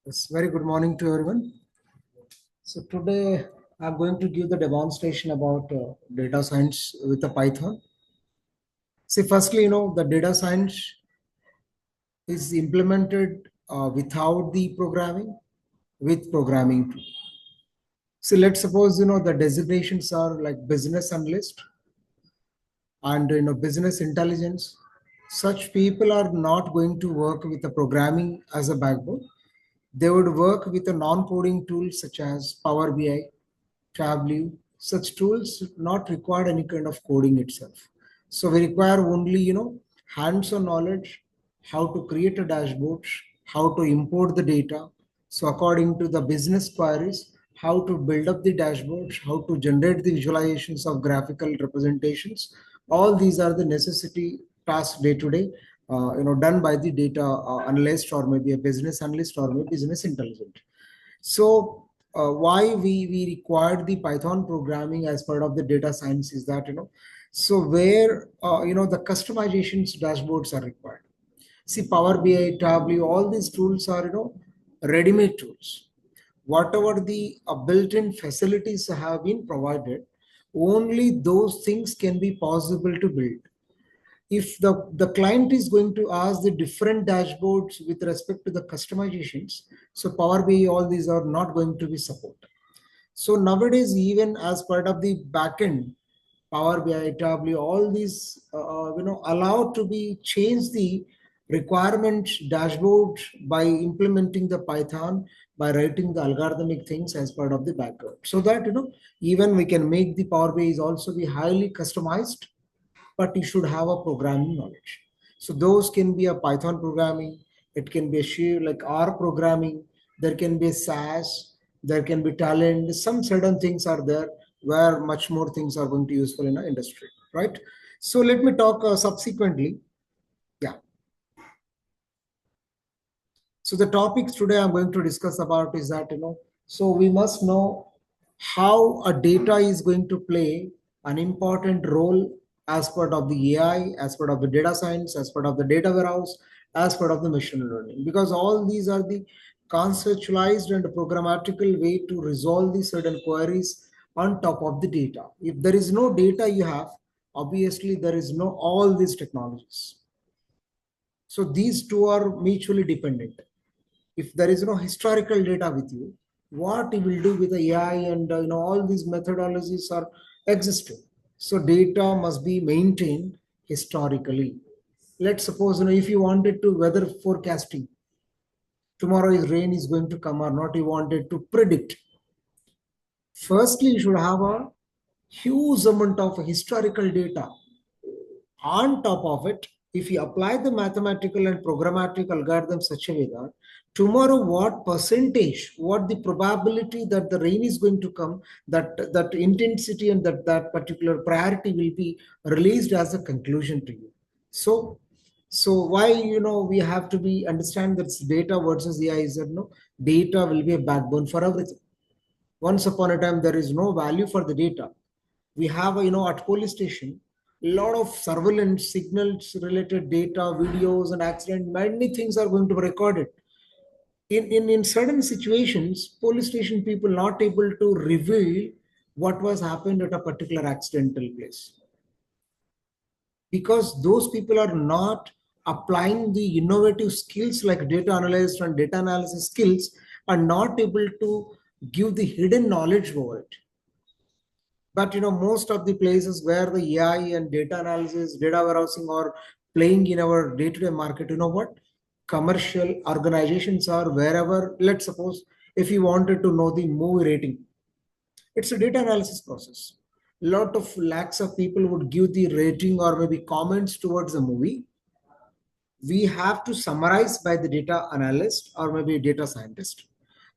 Yes, very good morning to everyone. So today I'm going to give the demonstration about data science with the Python. See, firstly, the data science is implemented without the programming, with programming too. So let's suppose, the designations are like business analyst and, business intelligence. Such people are not going to work with the programming as a backbone. They would work with a non-coding tool such as Power BI, Tableau. Such tools not require any kind of coding itself. So we require only, hands-on knowledge, how to create a dashboard, how to import the data. So according to the business queries, how to build up the dashboards, how to generate the visualizations of graphical representations. All these are the necessity tasks day to day, done by the data analyst or maybe a business analyst or maybe business intelligent. So why we required the Python programming as part of the data science is that, so where, the customizations dashboards are required. See, Power BI, Tableau, all these tools are, ready-made tools. Whatever the built-in facilities have been provided, only those things can be possible to build. If the client is going to ask the different dashboards with respect to the customizations, so Power BI, all these are not going to be supported. So nowadays, even as part of the backend, Power BI, Tableau, all these, allowed to be change the requirements dashboard by implementing the Python, by writing the algorithmic things as part of the background. So that, even we can make the Power BI is also be highly customized, but you should have a programming knowledge. So those can be a Python programming, it can be a sheer like R programming, there can be SAS, there can be talent, some certain things are there where much more things are going to be useful in our industry, right? So let me talk subsequently. Yeah. So the topics today I'm going to discuss about is that, so we must know how a data is going to play an important role as part of the AI, as part of the data science, as part of the data warehouse, as part of the machine learning, because all these are the conceptualized and programmatical way to resolve the certain queries on top of the data. If there is no data you have, obviously there is no all these technologies. So these two are mutually dependent. If there is no historical data with you, what you will do with the AI and all these methodologies are existing. So data must be maintained historically. Let's suppose, if you wanted to weather forecasting, tomorrow is rain is going to come or not, you wanted to predict. Firstly, you should have a huge amount of historical data. On top of it, if you apply the mathematical and programmatic algorithm such a way that tomorrow what percentage, what the probability that the rain is going to come, that intensity and that particular priority will be released as a conclusion to you. So why, we have to be understand that data versus AI is that, data will be a backbone for everything. Once upon a time, there is no value for the data. We have, at police station, a lot of surveillance signals related data, videos and accident, many things are going to be recorded. In certain situations, police station people not able to reveal what was happened at a particular accidental place, because those people are not applying the innovative skills like data analyst and data analysis skills, are not able to give the hidden knowledge over it. But most of the places where the AI and data analysis, data warehousing are playing in our day-to-day market, what commercial organizations are, wherever, let's suppose if you wanted to know the movie rating, it's a data analysis process. Lot of lakhs of people would give the rating or maybe comments towards the movie. We have to summarize by the data analyst or maybe data scientist,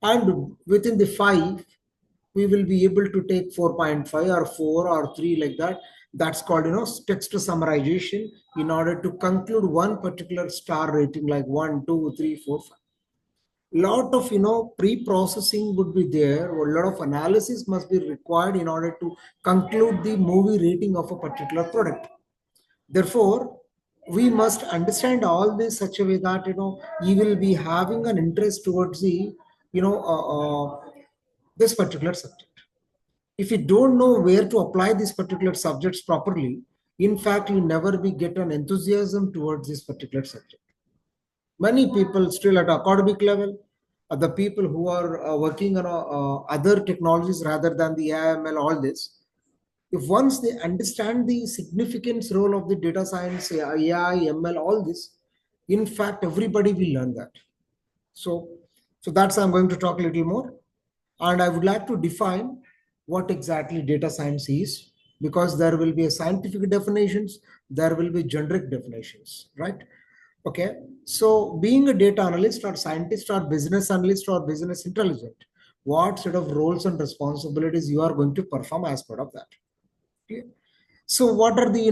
and within the 5 we will be able to take 4.5 or 4 or 3 like that. That's called, text summarization, in order to conclude one particular star rating like 1, 2, 3, 4, 5. Lot of, pre-processing would be there, or a lot of analysis must be required in order to conclude the movie rating of a particular product. Therefore, we must understand all this such a way that you will be having an interest towards the you know this particular subject. If you don't know where to apply these particular subjects properly, in fact you never be get an enthusiasm towards this particular subject. Many people still at academic level, the people who are working on other technologies rather than the AML, all this, if once they understand the significance role of the data science, AI, ML, all this, in fact, everybody will learn that. So, so that's I'm going to talk a little more, and I would like to define what exactly data science is, because there will be a scientific definitions, there will be generic definitions, right? Okay, so being a data analyst or scientist or business analyst or business intelligent, what sort of roles and responsibilities you are going to perform as part of that? Okay. So what are the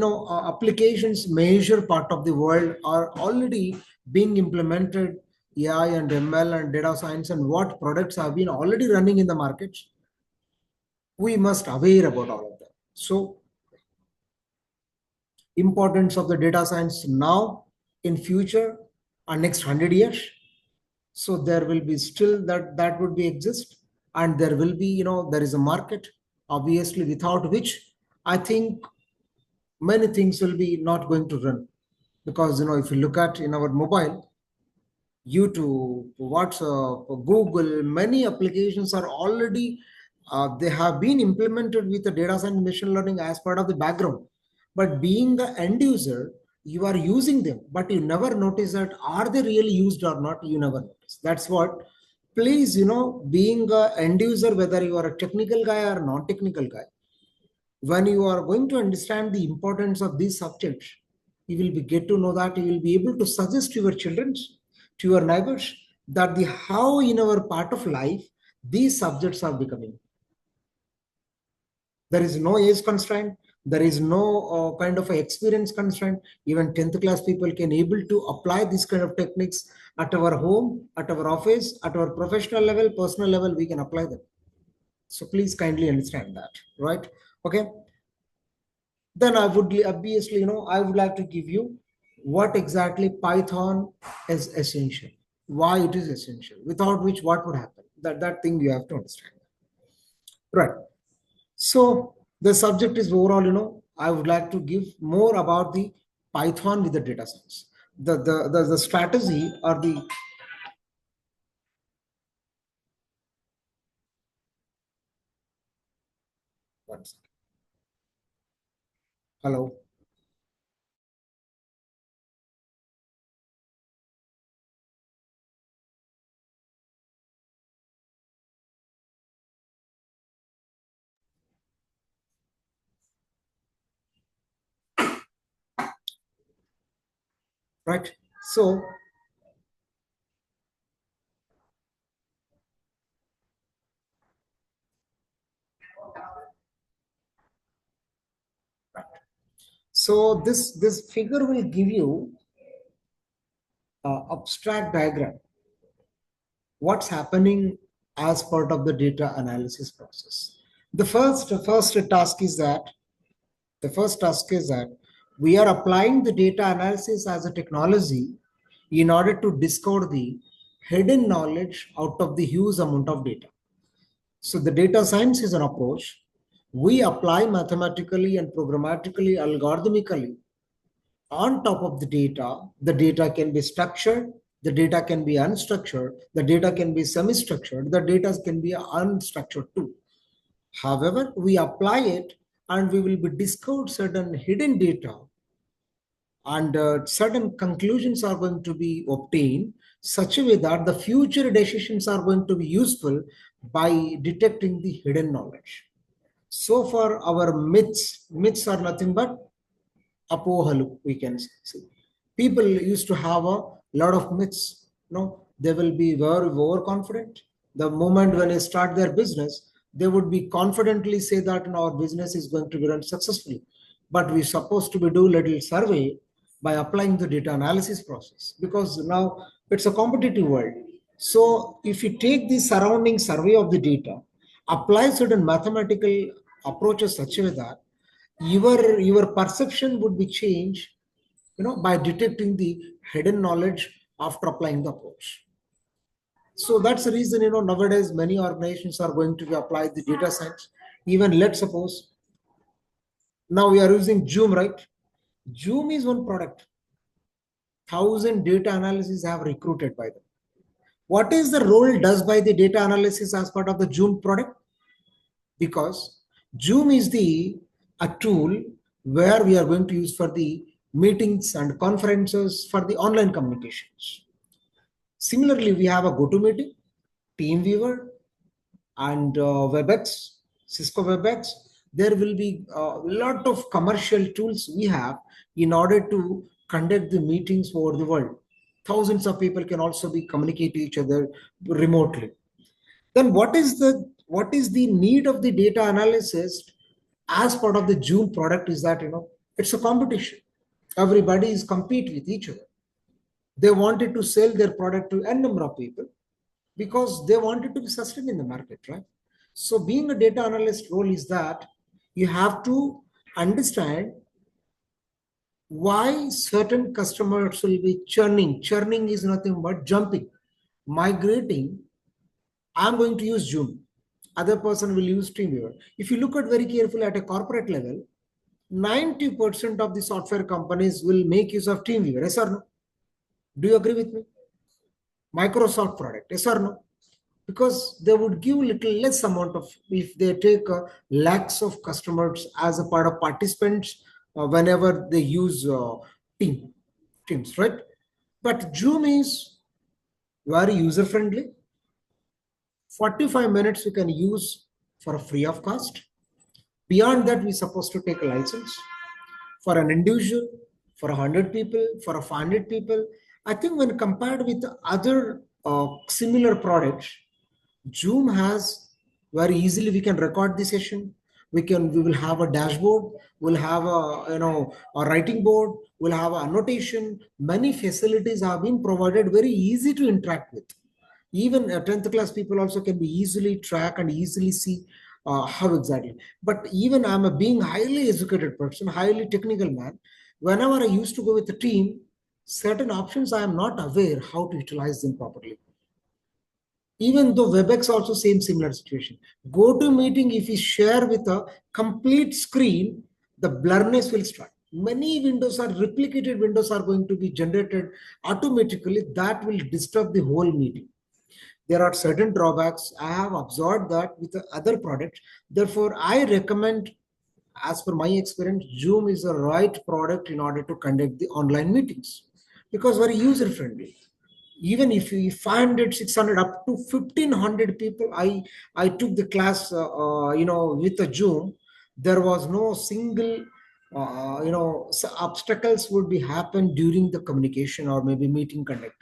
applications? Major part of the world are already being implemented AI and ML and data science, and what products have been already running in the markets. We must aware about all of that. So importance of the data science now, in future, and next 100 years. So there will be still that would be exist, and there will be there is a market, obviously, without which I think many things will be not going to run. Because if you look at in our mobile, YouTube, WhatsApp, Google, many applications are already they have been implemented with the data science machine learning as part of the background. But being the end user, you are using them, but you never notice that are they really used or not. You never notice. That's what. Please, being a end user, whether you are a technical guy or non-technical guy, when you are going to understand the importance of these subjects, you will be get to know that you will be able to suggest to your children, to your neighbors, that the how in our part of life these subjects are becoming. There is no age constraint, there is no kind of a experience constraint. Even 10th class people can able to apply this kind of techniques at our home, at our office, at our professional level, personal level. We can apply them. So please kindly understand that, right? Okay. Then I would obviously, I would like to give you what exactly Python is essential, why it is essential, without which what would happen. That thing you have to understand. Right. So the subject is overall, I would like to give more about the Python with the data science. The strategy or the one second. Hello. Right. So this figure will give you abstract diagram what's happening as part of the data analysis process. The first task is that we are applying the data analysis as a technology in order to discover the hidden knowledge out of the huge amount of data. So the data science is an approach we apply mathematically and programmatically, algorithmically on top of the data. The data can be structured, the data can be unstructured, the data can be semi-structured, the data can be unstructured too. However, we apply it and we will be discovered certain hidden data, and certain conclusions are going to be obtained such a way that the future decisions are going to be useful by detecting the hidden knowledge. So far, our myths are nothing but apohalu, we can say. People used to have a lot of myths. They will be very overconfident. The moment when they start their business, they would be confidently say that our business is going to be run successfully. But we're supposed to be do little survey by applying the data analysis process, because now it's a competitive world. So if you take the surrounding survey of the data, apply certain mathematical approaches such a way that your perception would be changed by detecting the hidden knowledge after applying the approach. So that's the reason, nowadays many organizations are going to be applied the data science. Even let's suppose now we are using Zoom, right? Zoom is one product. 1,000 data analysis have recruited by them. What is the role does by the data analysis as part of the Zoom product? Because Zoom is a tool where we are going to use for the meetings and conferences for the online communications. Similarly, we have a GoToMeeting, TeamViewer, and WebEx, Cisco WebEx. There will be a lot of commercial tools we have in order to conduct the meetings over the world. Thousands of people can also be communicate to each other remotely. Then what is the need of the data analysis as part of the Zoom product is that it's a competition. Everybody is compete with each other. They wanted to sell their product to n number of people because they wanted to be sustained in the market, right? So being a data analyst role is that you have to understand why certain customers will be churning. Churning is nothing but jumping, migrating. I'm going to use Zoom. Other person will use TeamViewer. If you look at very carefully at a corporate level, 90% of the software companies will make use of TeamViewer. Yes or no? Do you agree with me? Microsoft product. Yes or no? Because they would give little less amount of, if they take lakhs of customers as a part of participants whenever they use Teams, right? But Zoom is very user friendly. 45 minutes you can use for a free of cost. Beyond that, we're supposed to take a license for an individual, for 100 people, for a 500 people. I think when compared with other similar products, Zoom has very easily, we can record the session. We will have a dashboard. We'll have a writing board. We'll have an annotation. Many facilities have been provided, very easy to interact with. Even 10th class people also can be easily track and easily see how exactly. But even I'm a being highly educated person, highly technical man. Whenever I used to go with the team, certain options I am not aware how to utilize them properly. Even though WebEx also same similar situation. GoToMeeting, if we share with a complete screen, the blurriness will start. Many windows are replicated windows are going to be generated automatically. That will disturb the whole meeting. There are certain drawbacks. I have observed that with the other products. Therefore, I recommend, as per my experience, Zoom is the right product in order to conduct the online meetings because very user friendly. Even if you 500, 600, up to 1,500 people, I took the class, with the Zoom. There was no single, obstacles would be happen during the communication or maybe meeting conduct.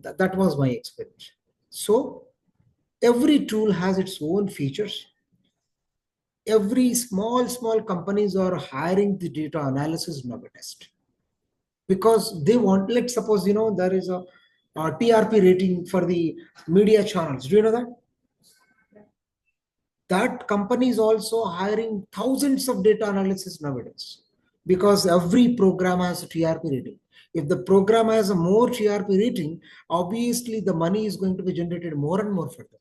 That was my experience. So every tool has its own features. Every small companies are hiring the data analysis nowadays because they want, let's suppose, there is a TRP rating for the media channels. Do you know that? That company is also hiring thousands of data analysis nowadays because every program has a TRP rating. If the program has a more TRP rating, obviously the money is going to be generated more and more for them.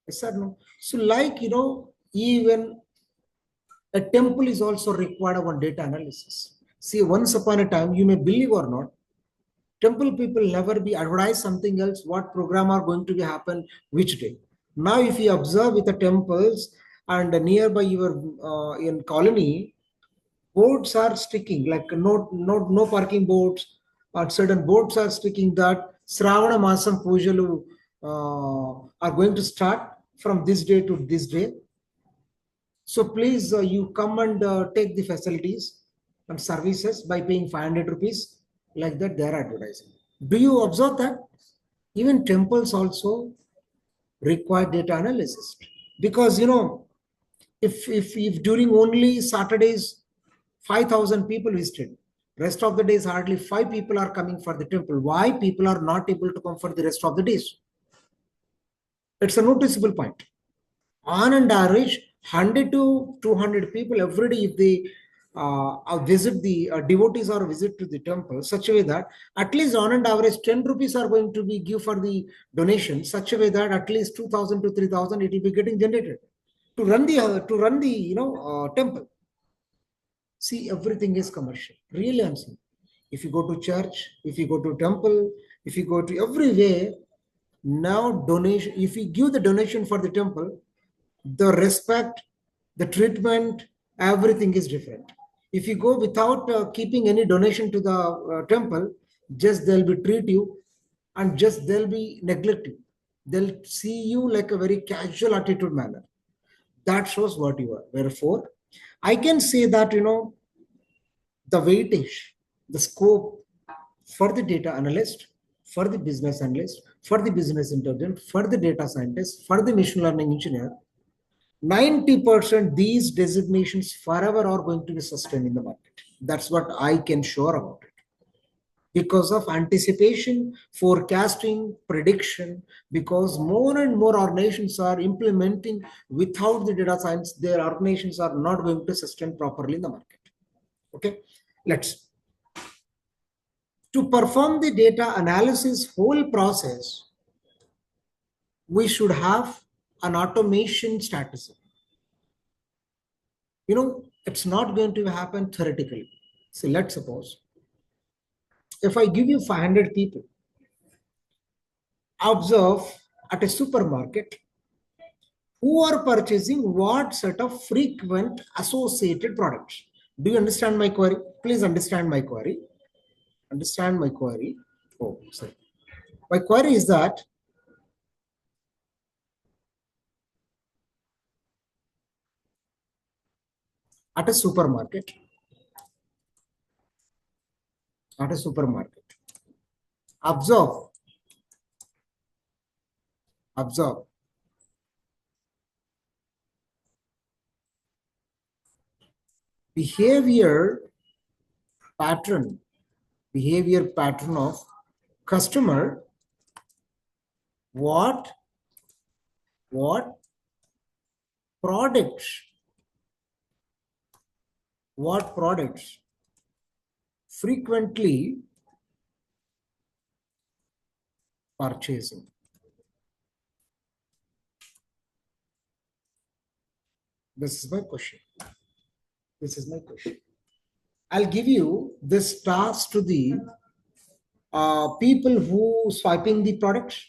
Yes or no? So like, even a temple is also required on data analysis. See, once upon a time, you may believe or not, temple people never be advertise something else, what program are going to be happen, which day. Now, if you observe with the temples and nearby your in colony, boards are sticking, like no parking boards, or certain boards are sticking that Sravana Masam Pujalu are going to start from this day to this day. So please, you come and take the facilities and services by paying 500 rupees. Like that, they are advertising. Do you observe that? Even temples also require data analysis because if during only Saturdays 5,000 people visited, rest of the days hardly 5 people are coming for the temple. Why people are not able to come for the rest of the days? It's a noticeable point. On an average, 100 to 200 people every day, if they visit the devotees or visit to the temple such a way that at least on an average 10 rupees are going to be give for the donation, such a way that at least 2,000 to 3,000 it will be getting generated to run the temple. See, everything is commercial. Really, I'm saying. If you go to church, if you go to temple, if you go to everywhere, now donation, if you give the donation for the temple, the respect, the treatment, everything is different. If you go without keeping any donation to the temple, just they'll be treat you and just they'll be neglect you. They'll see you like a very casual attitude manner. That shows what you are. Therefore, I can say that, the weightage, the scope for the data analyst, for the business analyst, for the business intelligent, for the data scientist, for the machine learning engineer, 90% these designations forever are going to be sustained in the market. That's what I can sure about it. Because of anticipation, forecasting, prediction, because more and more organizations are implementing without the data science, their organizations are not going to sustain properly in the market. Okay, let's. To perform the data analysis whole process, we should have an automation strategy. It's not going to happen theoretically. So let's suppose if I give you 500 people, observe at a supermarket who are purchasing what set of frequent associated products. Do you understand my query? Please understand my query. Understand my query. Oh, sorry. My query is that at a supermarket, observe behavior pattern of customer, what products frequently purchasing. This is my question. I'll give you this task to the people who swiping the products,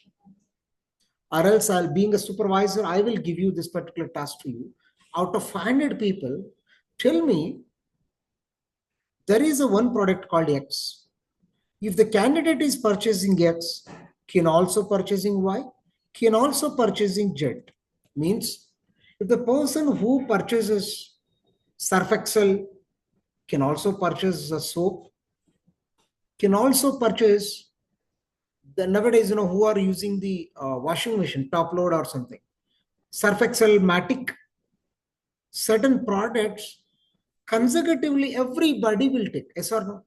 or else being a supervisor, I will give you this particular task to you. Out of 500 people, tell me, there is a one product called X. If the candidate is purchasing X, can also purchasing Y, can also purchasing Z. Means if the person who purchases Surf Excel can also purchase a soap, can also purchase the nowadays, who are using the washing machine, top load or something, Surf Excel, Matic, certain products consecutively everybody will take, yes or no?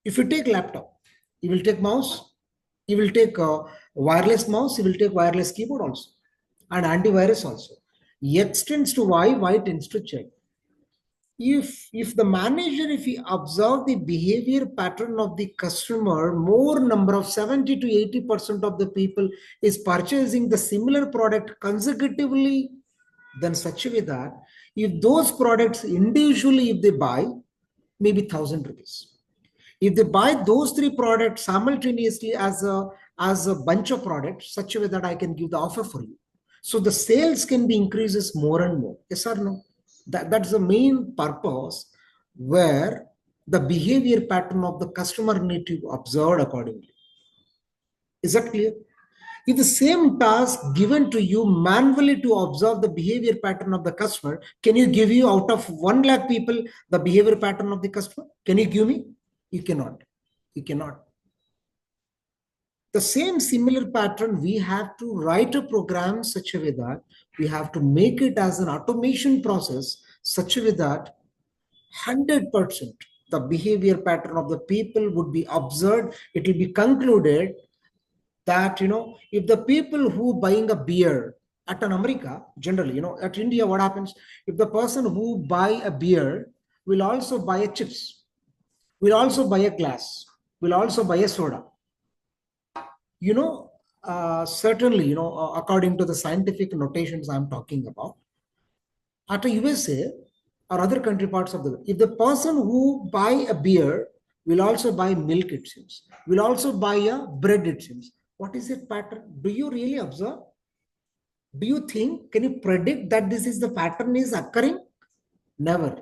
If you take laptop, you will take mouse, you will take wireless mouse, you will take wireless keyboard also, and antivirus also. X tends to Y tends to Z. If the manager, if he observe the behavior pattern of the customer, more number of 70 to 80% of the people is purchasing the similar product consecutively, then such a way that if those products individually, if they buy, maybe 1,000 rupees. If they buy those three products simultaneously as a bunch of products, such a way that I can give the offer for you. So the sales can be increases more and more. Yes or no? That's the main purpose, where the behavior pattern of the customer need to be observed accordingly. Is that clear? If the same task given to you manually to observe the behavior pattern of the customer, can you give you out of 1 lakh people the behavior pattern of the customer? Can you give me? You cannot. The same similar pattern, we have to write a program such a way that we have to make it as an automation process such a way that 100% the behavior pattern of the people would be observed. It will be concluded that, if the people who buying a beer At an America, generally, at India, what happens? If the person who buy a beer will also buy a chips, will also buy a glass, will also buy a soda. Certainly, according to the scientific notations I'm talking about, at a USA or other country parts of the world, if the person who buy a beer will also buy milk, it seems, will also buy a bread, it seems. What is that pattern? Do you really observe? Do you think, can you predict that this is the pattern is occurring? Never.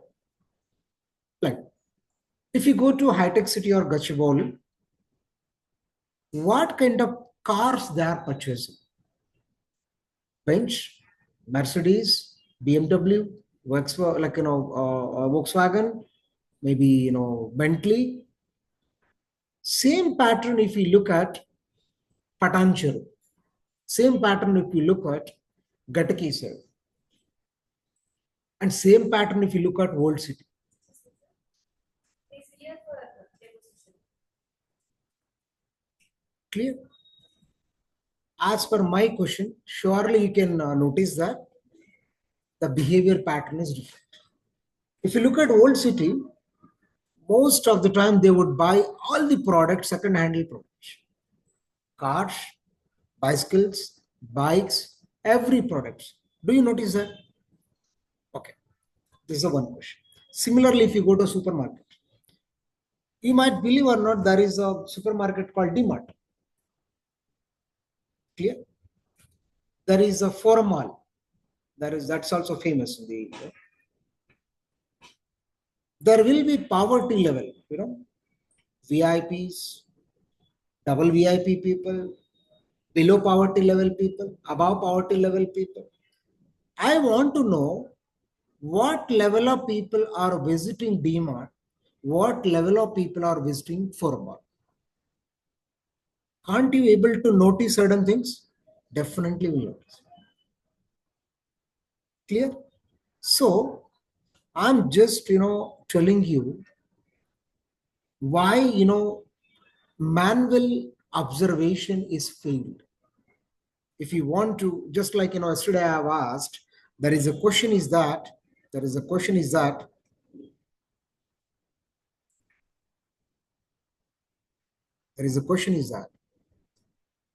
Like, if you go to high-tech city or Gachibowli, what kind of cars they are purchasing? Benz, Mercedes, BMW, Volkswagen, maybe Bentley. Same pattern if you look at Patancheru. Same pattern if you look at Gattakesar. And same pattern if you look at Old City. Clear? As per my question, surely you can notice that the behavior pattern is different. If you look at Old City, most of the time they would buy all the products, second-hand products. Cars, bicycles, bikes, every product. Do you notice that? Okay, this is the one question. Similarly, if you go to a supermarket, you might believe or not, there is a supermarket called DMart. Clear? There is a Forum Mall. That's also famous in the. There will be poverty level, VIPs, double VIP people, below poverty level people, above poverty level people. I want to know what level of people are visiting DMart, what level of people are visiting Forum Mall. Can't you able to notice certain things? Definitely will notice. Clear? So I'm just telling you why manual observation is failed. If you want to, just like yesterday I have asked, there is a question is that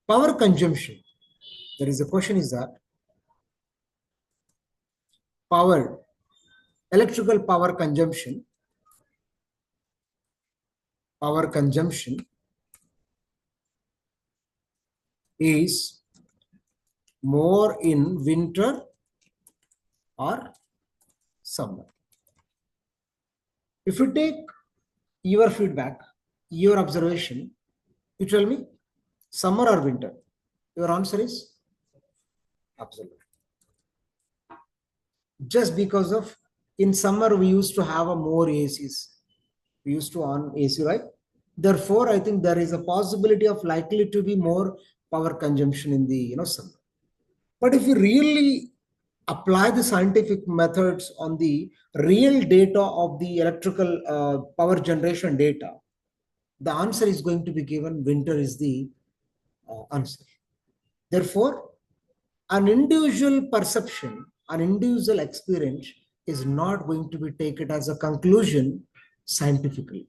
power consumption. There is a question is that electrical power consumption is more in winter or summer. If you take your feedback, your observation, you tell me summer or winter. Your answer is absolute. Just because of in summer we used to have a more ACs. We used to on AC, right? Therefore, I think there is a possibility of likely to be more power consumption in the summer. But if you really apply the scientific methods on the real data of the electrical power generation data, the answer is going to be given winter is the answer. Therefore, an individual perception, an individual experience is not going to be taken as a conclusion scientifically.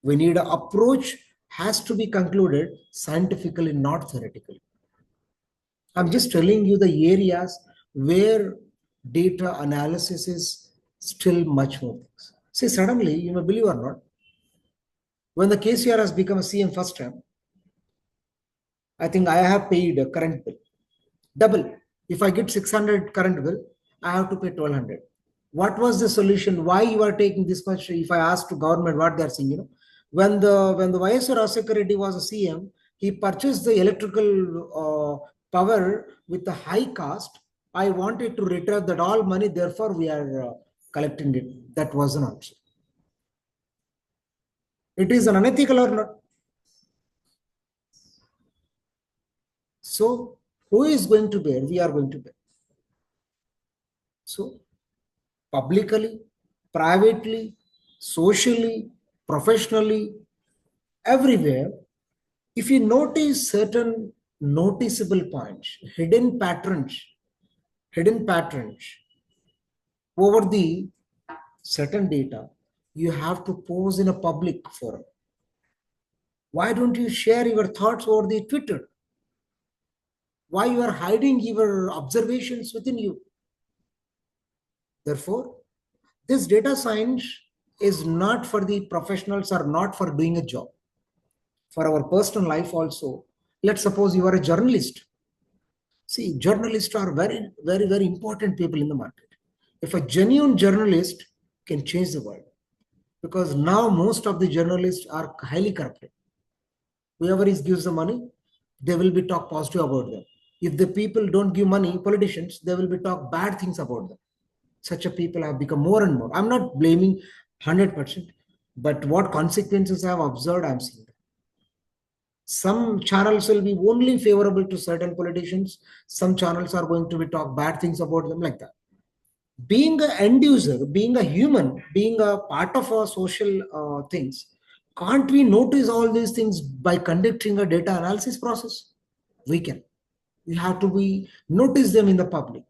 We need an approach has to be concluded scientifically, not theoretically. I'm just telling you the areas where data analysis is still much more things. See, suddenly, you may believe or not, when the KCR has become a CM first time, I think I have paid a current bill. Double. If I get 600 current bill, I have to pay 1200. What was the solution? Why you are taking this much? If I ask to government what they are saying, when the YSR Rajశేఖర Reddy was a CM, he purchased the electrical power with a high cost. I wanted to return that all money, therefore we are collecting it. That was an answer. It is an unethical or not? So who is going to bear? We are going to bear. So publicly, privately, socially, professionally, everywhere, if you notice certain noticeable points, hidden patterns over the certain data, you have to pose in a public forum. Why don't you share your thoughts over the Twitter? Why you are hiding your observations within you? Therefore, this data science is not for the professionals or not for doing a job. For our personal life also, let's suppose you are a journalist. See, journalists are very, very, very important people in the market. If a genuine journalist can change the world, because now most of the journalists are highly corrupted. Whoever gives the money, they will be talk positive about them. If the people don't give money, politicians, they will be talk bad things about them. Such a people have become more and more. I'm not blaming 100%, but what consequences I have observed, I'm seeing that. Some channels will be only favorable to certain politicians. Some channels are going to be talk bad things about them, like that. Being an end user, being a human, being a part of our social things, can't we notice all these things by conducting a data analysis process? We can. We have to be notice them in the public.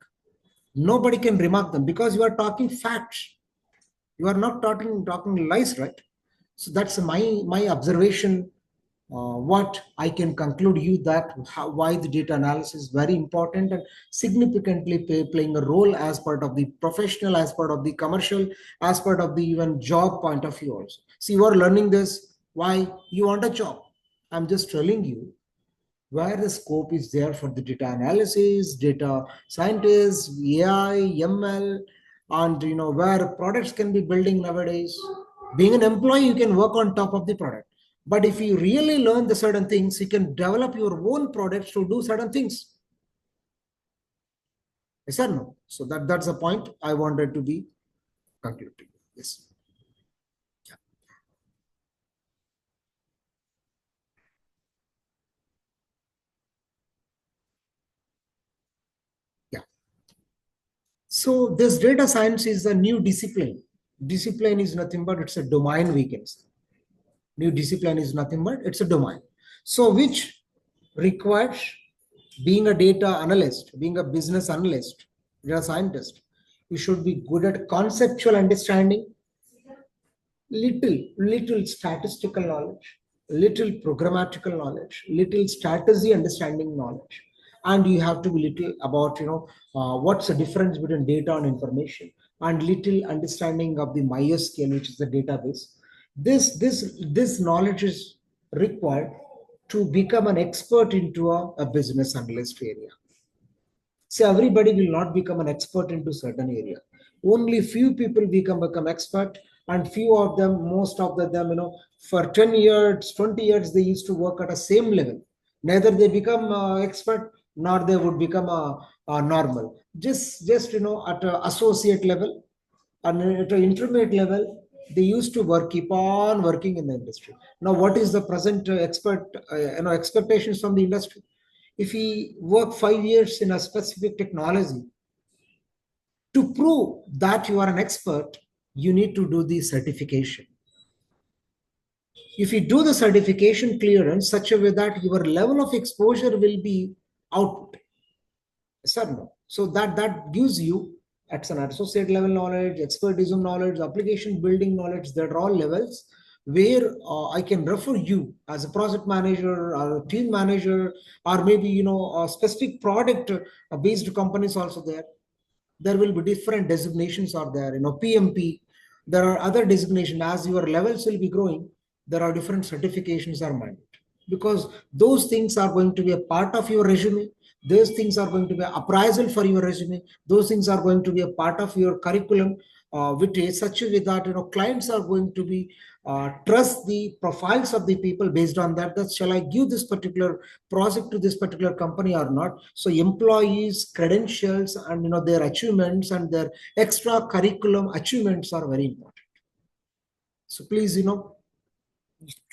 Nobody can remark them because you are talking facts. You are not talking lies, right? So that's my observation. What I can conclude you that why the data analysis is very important and significantly playing a role as part of the professional, as part of the commercial, as part of the even job point of view also. See, you are learning this. Why you want a job? I'm just telling you where the scope is there for the data analysis, data scientists, AI, ML, and where products can be building nowadays. Being an employee, you can work on top of the product. But if you really learn the certain things, you can develop your own products to do certain things. Yes or no? So that's the point I wanted to be concluded. Yes. Yeah. So this data science is a new discipline. Discipline is nothing but it's a domain, we can say. New discipline is nothing but it's a domain. So which requires being a data analyst, being a business analyst, data scientist, you should be good at conceptual understanding, little statistical knowledge, little programmatical knowledge, little strategy understanding knowledge, and you have to be little about what's the difference between data and information, and little understanding of the MySQL, which is the database. This knowledge is required to become an expert into a business analyst area. See, everybody will not become an expert into certain area. Only few people become expert, and few of them, most of them, for 10 years, 20 years, they used to work at a same level. Neither they become expert, nor they would become a normal. Just at an associate level and at an intermediate level, they used to keep on working in the industry. Now, what is the present expectations from the industry? If we work 5 years in a specific technology, to prove that you are an expert, you need to do the certification. If you do the certification clearance such a way that your level of exposure will be output, yes or no? So that gives you at an associate level knowledge, expertism knowledge, application building knowledge. That are all levels where I can refer you as a project manager or a team manager, or maybe a specific product based companies also there. There will be different designations are there, PMP. There are other designations. As your levels will be growing, there are different certifications are mandated, because those things are going to be a part of your resume. Those things are going to be appraisal for your resume. Those things are going to be a part of your curriculum, which is such a way that clients are going to be trust the profiles of the people based on that. That shall I give this particular project to this particular company or not? So employees' credentials and their achievements and their extra curriculum achievements are very important. So please,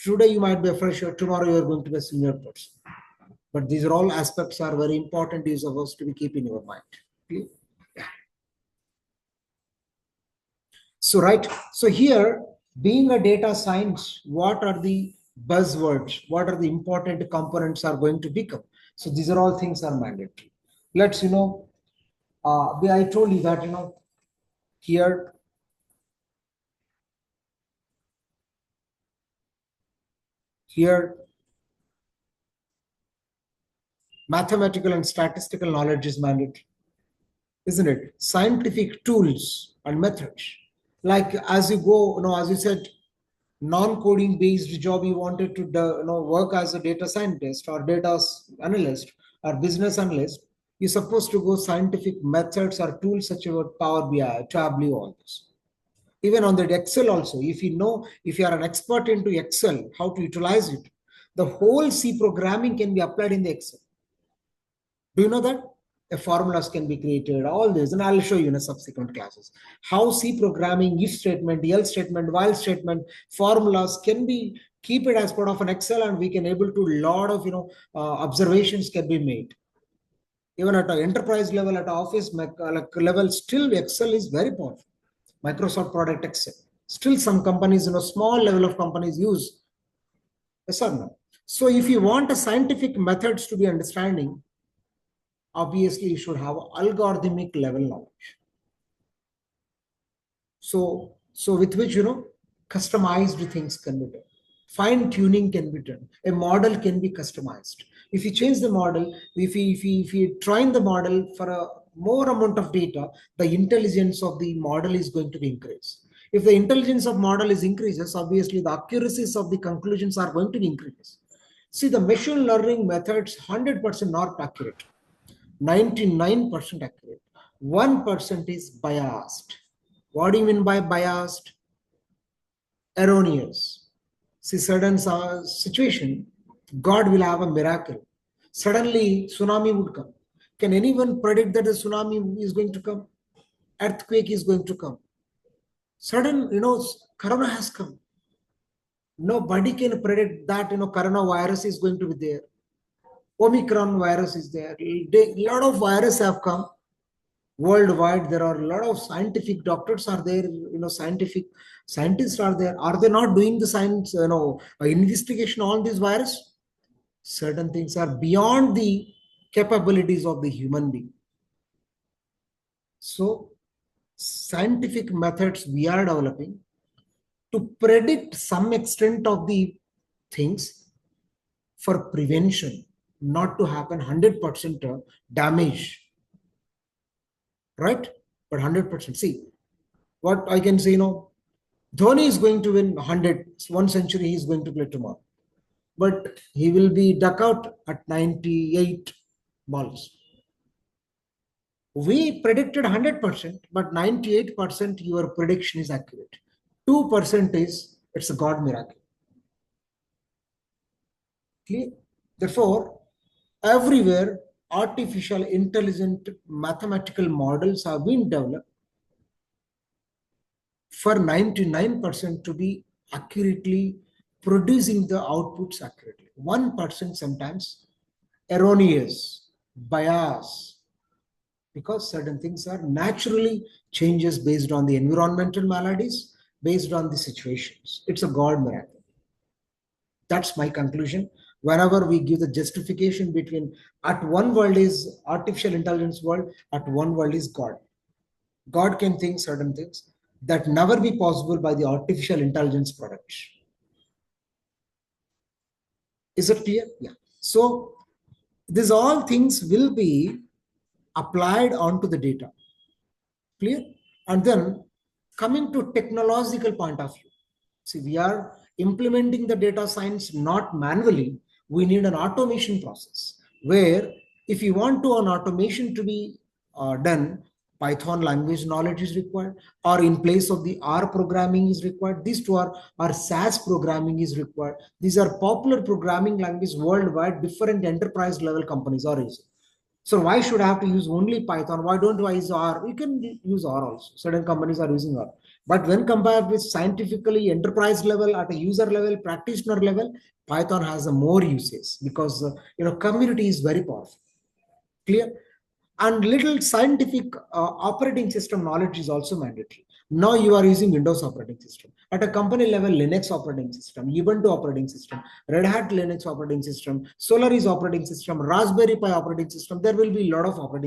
today you might be a fresher, tomorrow you are going to be a senior person. But these are all aspects are very important. You're supposed to be keeping in your mind. Okay? Yeah. So right. So here, being a data science, what are the buzzwords? What are the important components are going to become? So these are all things are mandatory. Let's, I told you that, here, mathematical and statistical knowledge is mandatory, isn't it? Scientific tools and methods. Like as you go, as you said, non-coding based job you wanted to work as a data scientist or data analyst or business analyst, you're supposed to go scientific methods or tools such as Power BI, Tableau, all this. Even on the Excel also, if you are an expert into Excel, how to utilize it, the whole C programming can be applied in the Excel. Do you know that? Formulas can be created, all this, and I'll show you in a subsequent classes how C programming, if statement, else statement, while statement, formulas can be keep it as part of an Excel, and we can able to lot of observations can be made. Even at an enterprise level, at office level, still Excel is very powerful. Microsoft product Excel. Still some companies, small level of companies use. Yes or no? So if you want a scientific methods to be understanding, obviously you should have algorithmic level knowledge. So with which, customized things can be done. Fine tuning can be done. A model can be customized. If you change the model, if you train the model for a more amount of data, the intelligence of the model is going to be increased. If the intelligence of model is increases, obviously the accuracies of the conclusions are going to be increased. See, the machine learning methods 100% not accurate, 99% accurate, 1% is biased. What do you mean by biased? Erroneous. See, certain situation, God will have a miracle. Suddenly, tsunami would come. Can anyone predict that a tsunami is going to come? Earthquake is going to come. Sudden, corona has come. Nobody can predict that, coronavirus is going to be there. Omicron virus is there. A lot of viruses have come worldwide. There are a lot of scientific doctors are there, scientific scientists are there. Are they not doing the science, investigation on this virus? Certain things are beyond the capabilities of the human being. So scientific methods we are developing to predict some extent of the things for prevention, not to happen 100% damage, right? But 100%. See, what I can say, Dhoni is going to win 1 century, he is going to play tomorrow. But he will be duck out at 98 balls. We predicted 100%, but 98% your prediction is accurate. 2% is, it's a God miracle. Clear? Therefore, everywhere, artificial intelligent mathematical models have been developed for 99% to be accurately producing the outputs accurately. 1% sometimes erroneous, bias, because certain things are naturally changes based on the environmental maladies, based on the situations. It's a God miracle. That's my conclusion. Whenever we give the justification between at one world is artificial intelligence world, at one world is God. God can think certain things that never be possible by the artificial intelligence products. Is it clear? Yeah. So these all things will be applied onto the data. Clear? And then coming to technological point of view. See, we are implementing the data science not manually. We need an automation process where if you want to an automation to be done, Python language knowledge is required, or in place of the R programming is required. These two are SAS programming is required. These are popular programming languages worldwide. Different enterprise level companies are using. So why should I have to use only Python? Why don't I use R? You can use R also. Certain companies are using R. But when compared with scientifically enterprise level, at a user level, practitioner level, Python has a more uses because community is very powerful. Clear? And little scientific operating system knowledge is also mandatory. Now you are using Windows operating system. At a company level, Linux operating system, Ubuntu operating system, Red Hat Linux operating system, Solaris operating system, Raspberry Pi operating system. There will be a lot of operating